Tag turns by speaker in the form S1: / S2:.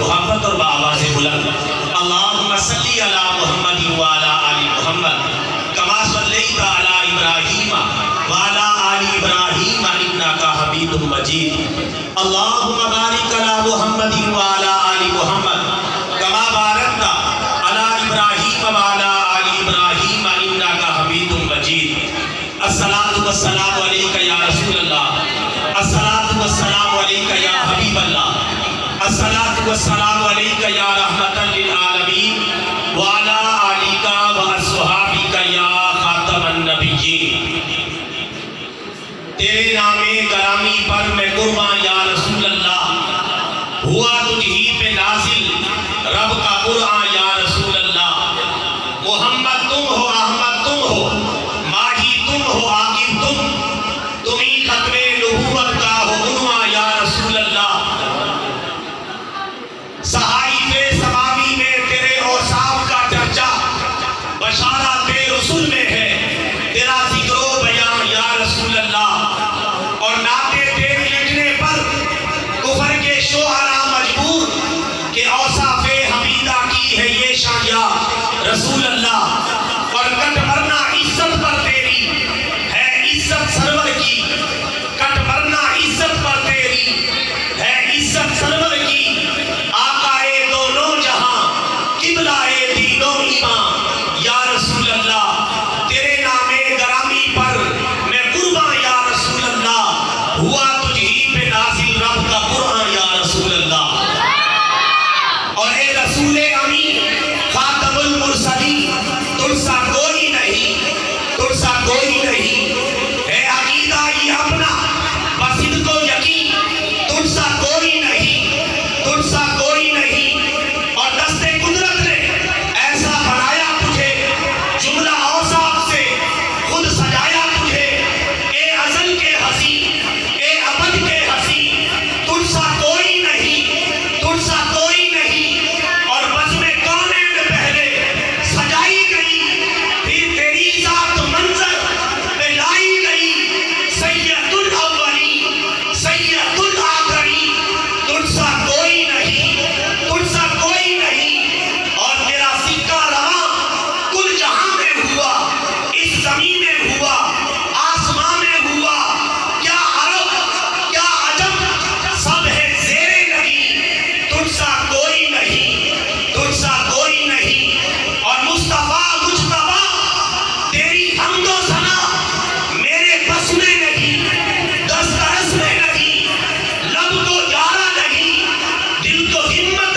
S1: محبت اور بآواز بلند اللہم صلی علی محمد وعلی آل محمد کما صلیت علی ابراہیم وعلی آل ابراہیم انک حمید مجید اللہم بارک علی محمد وعلی آل محمد کما بارکت علی ابراہیم وعلی آل ابراہیم انک حمید مجید الصلاۃ والسلام علیک یا رسول اللہ الصلاۃ والسلام علیک یا حبیب اللہ الصلاۃ والسلام علیک یا رحمت للعالمین وعلی آلک واصحابک یا خاتم النبیین تیرے نام گرامی پر میں قربان یا رسول اللہ ہوا تجھ ہی پہ نازل رب کا قرآن یا رسول اللہ محمد تم ہو احمد تم ہو ماہی تم ہو عاقب تم ہی ختم نبوت کا ہو عنوان یا رسول اللہ صحائف سماوی میں تیرے اوصاف کا چرچا بشارات رسول میں ہے تیرا ذکر و بیان یا رسول اللہ اور نعتیں تیری لکھنے پر کفر کے شعراء مجبور کہ اوصاف حمیدہ کی ہے یہ شان یا رسول اللہ اور کٹ مرنا عزت پر تیری ہے عزت سرور کی کٹ مرنا عزت پر تیری ہے عزت سرور کی آقائے دونوں جہاں قبلہ دین و ایمان یا رسول اللہ تیرے نام گرامی پر میں قربان یا رسول اللہ ہوا تجھ ہی پہ نازل رب کا قرآن یا رسول اللہ اور اے رسول امین خاتم المرسلین تجھ سا کوئی نہیں تجھ سا کوئی نہیں ہے عقیدہ یہ اپنا بصدق و یقین تجھ سا کوئی نہیں تجھ سا کوئی نہیں اور دست قدرت نے ایسا بنایا تجھے جملہ اوصاف سے خود سجایا تجھے اے ازل کے حسین اے ابد کے حسین تجھ سا کوئی نہیں تجھ سا کوئی نہیں اور بزم کونین پہلے سجائی گئی پھر تیری ذات منظر پہ لائی گئی سید الاولین سید الآخرین تجھ سا کوئی نہیں تجھ سا کوئی نہیں اور تیرا سکہ رواں کل جہاں میں ہوا اس زمین میں ہوا آسمان میں ہوا کیا عرب کیا عجم سب ہے زیر لگی تجھ سا کوئی نہیں تجھ سا کوئی نہیں اور مصطفیٰ مجتبیٰ تیری حمد و ثنا میرے بس میں نہیں دسترس میں نہیں لب کو جارا نہیں دل کو ہمت